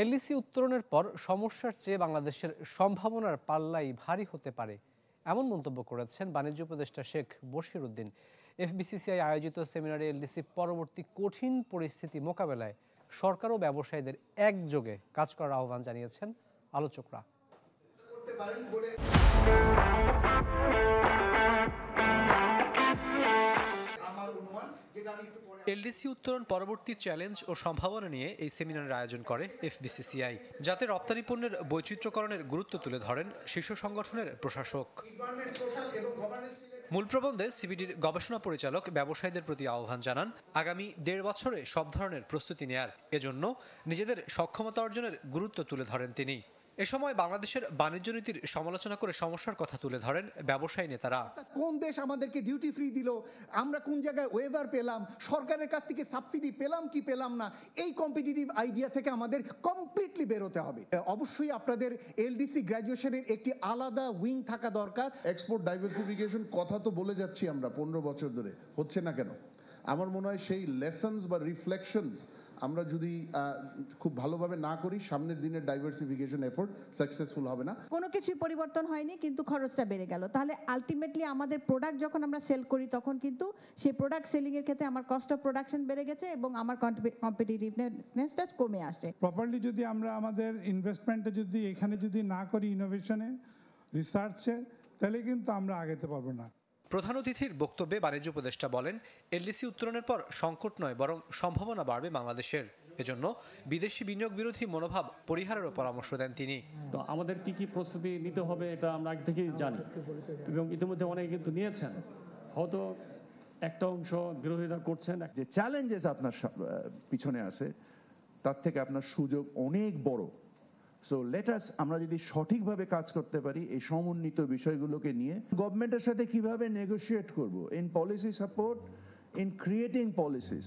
LDC উত্তরণের পর সমস্যার চেয়ে বাংলাদেশের সম্ভাবনার পাল্লাই ভারী হতে পারে এমন মন্তব্য করেছেন বাণিজ্য উপদেষ্টা শেখ বশির উদ্দিন। এফবিসিসিআই আয়োজিত সেমিনারে এলডিসি পরবর্তী কঠিন পরিস্থিতি মোকাবেলায় সরকার ও ব্যবসায়ীদের একযোগে কাজ করার আহ্বান জানিয়েছেন আলোচকরা। এলডিসি উত্তরণ পরবর্তী চ্যালেঞ্জ ও সম্ভাবনা নিয়ে এই সেমিনারের আয়োজন করে এফবিসিসিআই, যাতে রপ্তানি পণ্যের বৈচিত্র্যকরণের গুরুত্ব তুলে ধরেন শীর্ষ সংগঠনের প্রশাসক। মূল প্রবন্ধে সিবিডির গবেষণা পরিচালক ব্যবসায়ীদের প্রতি আহ্বান জানান আগামী ১.৫ বছরে সব ধরনের প্রস্তুতি নেয়ার, এজন্য নিজেদের সক্ষমতা অর্জনের গুরুত্ব তুলে ধরেন তিনি। এ সময় বাংলাদেশের বাণিজ্য নীতির সমালোচনা করে সমস্যার কথা তুলে ধরেন ব্যবসায়ী নেতারা। কোন দেশ আমাদেরকে ডিউটি ফ্রি দিল, আমরা কোন জায়গায় ওয়েভার পেলাম, সরকারের কাছ থেকে সাবসিডি পেলাম কি পেলাম না, এই কম্পিটিটিভ আইডিয়া থেকে আমাদের কমপ্লিটলি বেরোতে হবে। অবশ্যই আপনাদের এলডিসি গ্র্যাজুয়েশনের একটি আলাদা উইং থাকা দরকার। এক্সপোর্ট ডাইভার্সিফিকেশন কথা তো বলে যাচ্ছি আমরা 15 বছর ধরে, হচ্ছে না কেন? আমার মনে হয় সেই লেসন্স বা রিফ্লেকশনস আমরা যদি খুব ভালোভাবে না করি, সামনের দিনের ডাইভার্সিফিকেশন এফোর্ট সাকসেসফুল হবে না। কোনো কিছুই পরিবর্তন হয়নি, কিন্তু খরচটা বেড়ে গেল। তাহলে আলটিমেটলি আমাদের প্রোডাক্ট যখন আমরা সেল করি তখন কিন্তু সেই প্রোডাক্ট সেলিং এর ক্ষেত্রে আমার কস্ট অফ প্রোডাকশন বেড়ে গেছে এবং আমার কম্পিটিটিভনেসটা কমে আসছে। প্রপারলি যদি আমরা আমাদের ইনভেস্টমেন্টে যদি এখানে যদি না করি, ইনোভেশনে, রিসার্চে, তাহলে কিন্তু আমরা আগাতে পারবো না। প্রধান অতিথির বক্তব্যে বাণিজ্য উপদেষ্টা বলেন, এলডিসি উত্তরণের পর সংকট নয় বরং সম্ভাবনা বাড়বে বাংলাদেশের। এজন্য বিদেশি বিনিয়োগ বিরোধী মনোভাব পরিহারেরও পরামর্শ দেন তিনি। তো আমাদের কি প্রস্তুতি নিতে হবে এটা আমরা আগে থেকেই জানি এবং ইতিমধ্যে অনেকে কিন্তু নিয়েছেন। হয়তো একটা অংশ বিরোধিতা করছেন। যে চ্যালেঞ্জেস আপনার পিছনে আছে তার থেকে আপনার সুযোগ অনেক বড়। সো লেট আস, আমরা যদি সঠিকভাবে কাজ করতে পারি এই সমন্বিত বিষয়গুলোকে নিয়ে, গভর্নমেন্টের সাথে কিভাবে নেগোশিয়েট করব in policy support, in creating policies,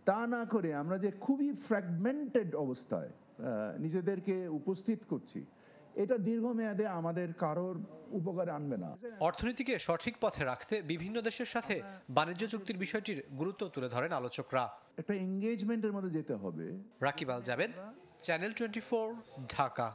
তা না করে আমরা যে খুবই ফ্র্যাগমেন্টেড অবস্থায় নিজেদেরকে উপস্থিত করছি, এটা দীর্ঘমেয়াদে আমাদের কারোর উপকারে আনবে না। অর্থনীতিকে সঠিক পথে রাখতে বিভিন্ন দেশের সাথে বাণিজ্য চুক্তির বিষয়টির গুরুত্ব তুলে ধরেন আলোচকরা। একটা এঙ্গেজমেন্টের মধ্যে যেতে হবে। রাকিব আল জাবেদ, চ্যানেল 24, ঢাকা।